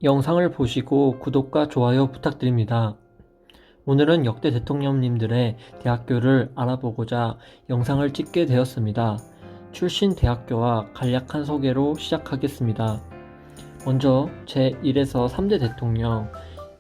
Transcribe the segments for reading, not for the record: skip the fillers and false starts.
영상을 보시고 구독과 좋아요 부탁드립니다. 오늘은 역대 대통령님들의 대학교를 알아보고자 영상을 찍게 되었습니다. 출신 대학교와 간략한 소개로 시작하겠습니다. 먼저 제1에서 3대 대통령,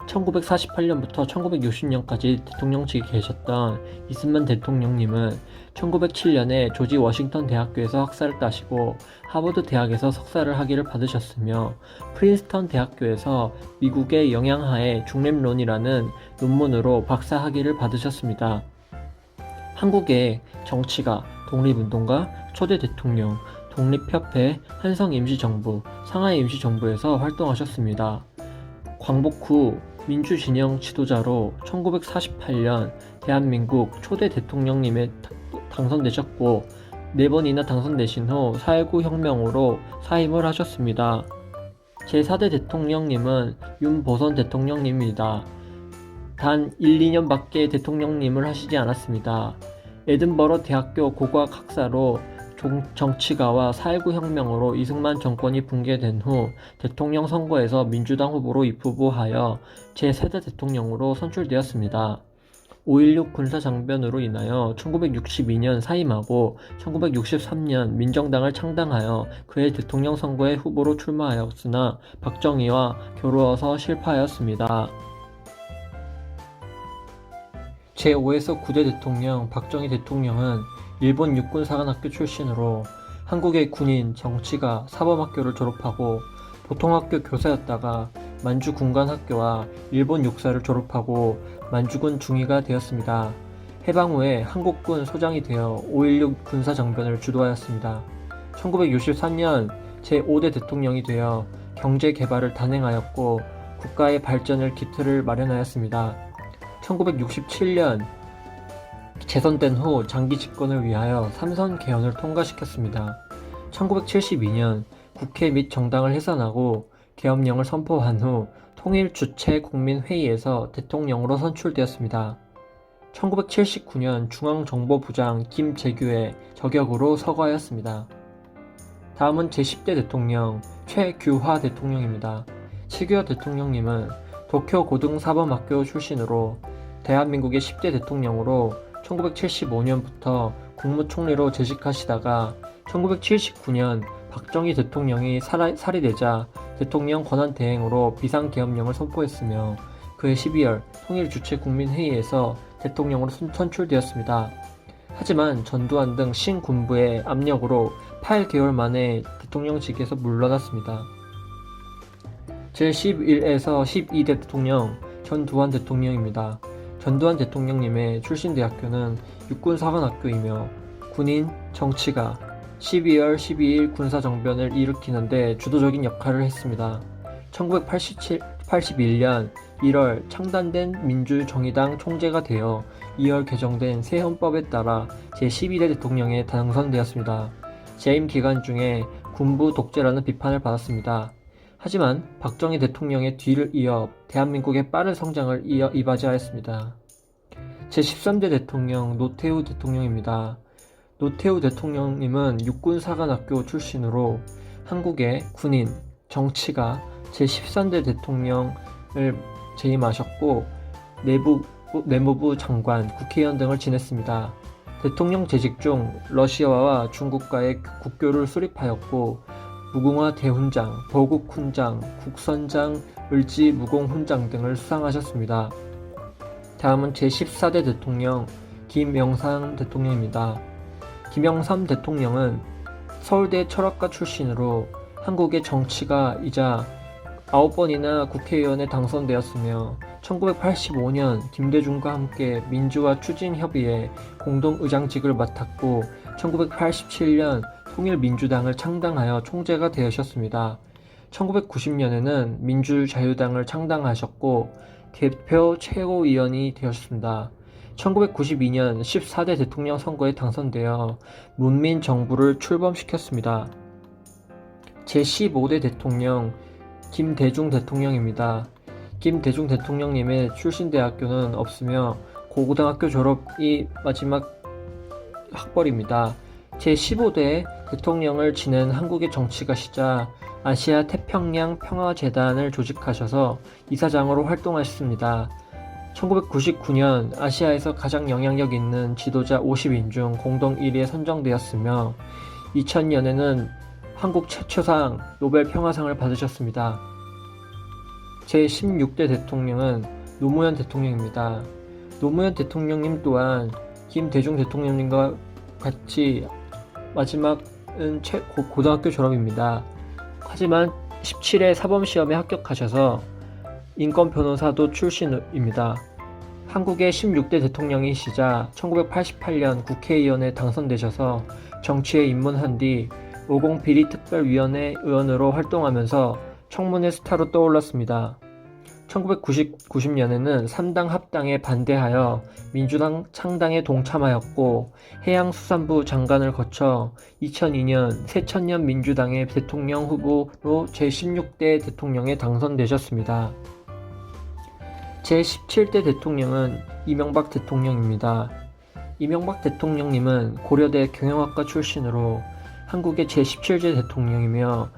1948년부터 1960년까지 대통령직에 계셨던 이승만 대통령님은 1907년에 조지 워싱턴 대학교에서 학사를 따시고 하버드 대학에서 석사를 학위를 받으셨으며 프린스턴 대학교에서 미국의 영향하에 중립론이라는 논문으로 박사 학위를 받으셨습니다. 한국의 정치가, 독립운동가, 초대 대통령, 독립협회, 한성임시정부, 상하이임시정부에서 활동하셨습니다. 광복 후 민주진영 지도자로 1948년 대한민국 초대 대통령님에 당선되셨고 4번이나 당선되신 후 4.19 혁명으로 사임을 하셨습니다. 제4대 대통령님은 윤보선 대통령님입니다. 단 1, 2년밖에 대통령님을 하시지 않았습니다. 에든버러 대학교 고고학 학사로 정치가와 4.19 혁명으로 이승만 정권이 붕괴된 후 대통령 선거에서 민주당 후보로 입후보하여 제4대 대통령으로 선출되었습니다. 5.16 군사장변으로 인하여 1962년 사임하고 1963년 민정당을 창당하여 그의 대통령 선거에 후보로 출마하였으나 박정희와 겨루어서 실패하였습니다. 제5에서 9대 대통령 박정희 대통령은 일본 육군사관학교 출신으로 한국의 군인, 정치가, 사범학교를 졸업하고 보통학교 교사였다가 만주군관학교와 일본 육사를 졸업하고 만주군 중위가 되었습니다. 해방 후에 한국군 소장이 되어 5.16 군사정변을 주도하였습니다. 1963년 제5대 대통령이 되어 경제개발을 단행하였고 국가의 발전을 기틀을 마련하였습니다. 1967년 재선된 후 장기 집권을 위하여 삼선 개헌을 통과시켰습니다. 1972년 국회 및 정당을 해산하고 계엄령을 선포한 후 통일주체국민회의에서 대통령으로 선출되었습니다. 1979년 중앙정보부장 김재규의 저격으로 서거하였습니다. 다음은 제10대 대통령 최규하 대통령입니다. 최규하 대통령님은 도쿄 고등사범학교 출신으로 대한민국의 10대 대통령으로 1975년부터 국무총리로 재직하시다가 1979년 박정희 대통령이 살해되자 대통령 권한대행으로 비상계엄령을 선포했으며 그해 12월 통일주체국민회의에서 대통령으로 선출되었습니다. 하지만 전두환 등 신군부의 압력으로 8개월 만에 대통령직에서 물러났습니다. 제11에서 12대 대통령 전두환 대통령입니다. 전두환 대통령님의 출신 대학교는 육군사관학교이며 군인, 정치가 12월 12일 군사정변을 일으키는데 주도적인 역할을 했습니다. 1981년 1월 창단된 민주정의당 총재가 되어 2월 개정된 새 헌법에 따라 제12대 대통령에 당선되었습니다. 재임 기간 중에 군부 독재라는 비판을 받았습니다. 하지만 박정희 대통령의 뒤를 이어 대한민국의 빠른 성장을 이바지하였습니다. 제13대 대통령 노태우 대통령입니다. 노태우 대통령님은 육군사관학교 출신으로 한국의 군인, 정치가 제13대 대통령을 재임하셨고 내무부 장관, 국회의원 등을 지냈습니다. 대통령 재직 중 러시아와 중국과의 국교를 수립하였고 무궁화 대훈장, 보국훈장, 국선장, 을지무공훈장 등을 수상하셨습니다. 다음은 제14대 대통령 김영삼 대통령입니다. 김영삼 대통령은 서울대 철학과 출신으로 한국의 정치가이자 9번이나 국회의원에 당선되었으며 1985년 김대중과 함께 민주화 추진협의회 공동의장직을 맡았고 1987년 통일민주당을 창당하여 총재가 되셨습니다. 1990년에는 민주자유당을 창당하셨고 대표 최고위원이 되었습니다. 1992년 14대 대통령 선거에 당선되어 문민정부를 출범시켰습니다. 제15대 대통령 김대중 대통령입니다. 김대중 대통령님의 출신 대학교는 없으며 고등학교 졸업이 마지막 학벌입니다. 제15대 대통령을 지낸 한국의 정치가시자 아시아 태평양 평화재단을 조직하셔서 이사장으로 활동하셨습니다. 1999년 아시아에서 가장 영향력 있는 지도자 50인 중 공동 1위에 선정되었으며 2000년에는 한국 최초상 노벨 평화상을 받으셨습니다. 제16대 대통령은 노무현 대통령입니다. 노무현 대통령님 또한 김대중 대통령님과 같이 마지막은 고등학교 졸업입니다. 하지만 17회 사범시험에 합격하셔서 인권 변호사도 출신입니다. 한국의 16대 대통령이시자 1988년 국회의원에 당선되셔서 정치에 입문한 뒤 50 비리특별위원회 의원으로 활동하면서 청문회 스타로 떠올랐습니다. 1990년에는 3당 합당에 반대하여 민주당 창당에 동참하였고 해양수산부 장관을 거쳐 2002년 새천년 민주당의 대통령 후보로 제16대 대통령에 당선되셨습니다. 제17대 대통령은 이명박 대통령입니다. 이명박 대통령님은 고려대 경영학과 출신으로 한국의 제17대 대통령이며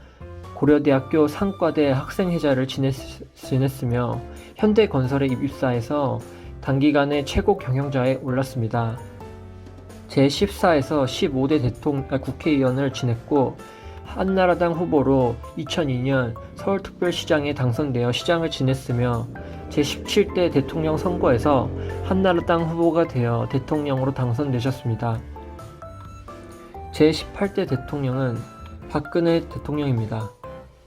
고려대학교 상과대 학생회장을 지냈으며 현대건설에 입사해서 단기간에 최고 경영자에 올랐습니다. 제14에서 15대 국회의원을 지냈고 한나라당 후보로 2002년 서울특별시장에 당선되어 시장을 지냈으며 제17대 대통령 선거에서 한나라당 후보가 되어 대통령으로 당선되셨습니다. 제18대 대통령은 박근혜 대통령입니다.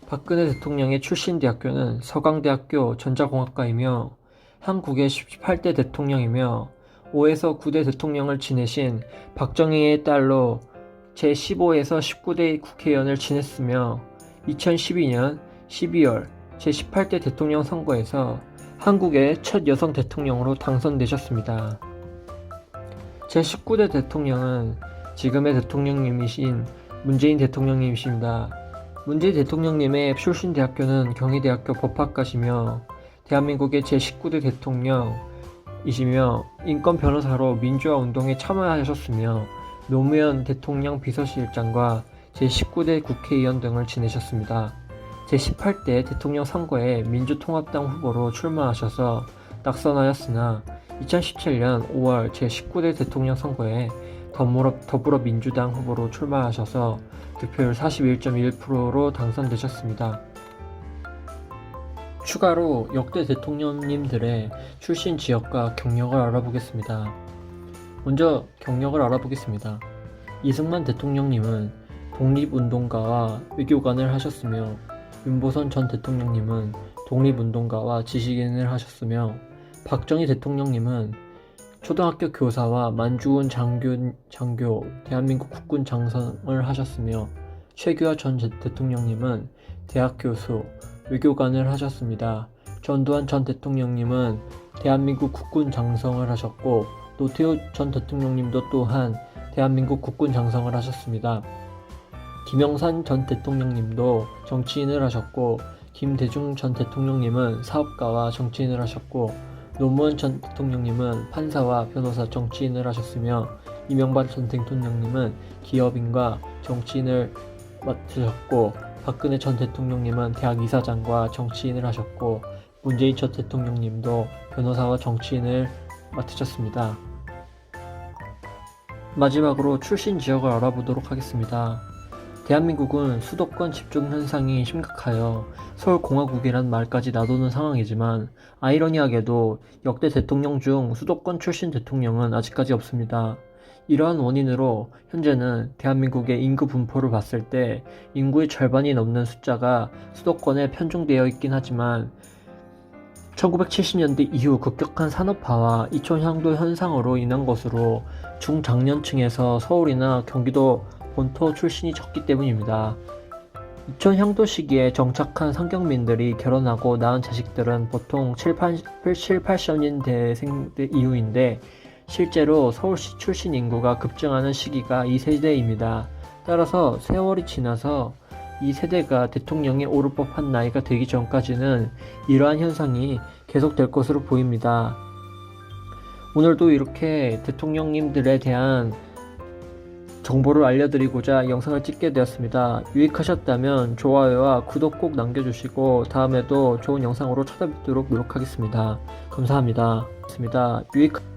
박근혜 대통령의 출신 대학교는 서강대학교 전자공학과이며 한국의 18대 대통령이며 5에서 9대 대통령을 지내신 박정희의 딸로 제15에서 19대 국회의원을 지냈으며 2012년 12월 제18대 대통령 선거에서 한국의 첫 여성 대통령으로 당선되셨습니다. 제19대 대통령은 지금의 대통령님이신 문재인 대통령님이십니다. 문재인 대통령님의 출신 대학교는 경희대학교 법학과시며 대한민국의 제19대 대통령이시며 인권 변호사로 민주화 운동에 참여하셨으며 노무현 대통령 비서실장과 제19대 국회의원 등을 지내셨습니다. 제18대 대통령 선거에 민주통합당 후보로 출마하셔서 낙선하였으나 2017년 5월 제19대 대통령 선거에 더불어민주당 후보로 출마하셔서 득표율 41.1%로 당선되셨습니다. 추가로 역대 대통령님들의 출신 지역과 경력을 알아보겠습니다. 먼저 경력을 알아보겠습니다. 이승만 대통령님은 독립운동가와 외교관을 하셨으며 윤보선 전 대통령님은 독립운동가와 지식인을 하셨으며 박정희 대통령님은 초등학교 교사와 만주군 장교, 대한민국 국군 장성을 하셨으며 최규하 전 대통령님은 대학 교수, 외교관을 하셨습니다. 전두환 전 대통령님은 대한민국 국군 장성을 하셨고 노태우 전 대통령님도 또한 대한민국 국군 장성을 하셨습니다. 김영삼 전 대통령님도 정치인을 하셨고 김대중 전 대통령님은 사업가와 정치인을 하셨고 노무현 전 대통령님은 판사와 변호사 정치인을 하셨으며 이명박 전 대통령님은 기업인과 정치인을 맡으셨고 박근혜 전 대통령님은 대학 이사장과 정치인을 하셨고 문재인 전 대통령님도 변호사와 정치인을 맡으셨습니다. 마지막으로 출신 지역을 알아보도록 하겠습니다. 대한민국은 수도권 집중 현상이 심각하여 서울공화국이란 말까지 나도는 상황이지만 아이러니하게도 역대 대통령 중 수도권 출신 대통령은 아직까지 없습니다. 이러한 원인으로 현재는 대한민국의 인구 분포를 봤을 때 인구의 절반이 넘는 숫자가 수도권에 편중되어 있긴 하지만 1970년대 이후 급격한 산업화와 이촌향도 현상으로 인한 것으로 중장년층에서 서울이나 경기도 본토 출신이 적기 때문입니다. 이촌향도 시기에 정착한 상경민들이 결혼하고 낳은 자식들은 보통 7, 80년대 이후인데 실제로 서울시 출신 인구가 급증하는 시기가 이 세대입니다. 따라서 세월이 지나서 이 세대가 대통령에 오를 법한 나이가 되기 전까지는 이러한 현상이 계속될 것으로 보입니다. 오늘도 이렇게 대통령님들에 대한 정보를 알려드리고자 영상을 찍게 되었습니다. 유익하셨다면 좋아요와 구독 꼭 남겨주시고 다음에도 좋은 영상으로 찾아뵙도록 노력하겠습니다. 감사합니다. 유익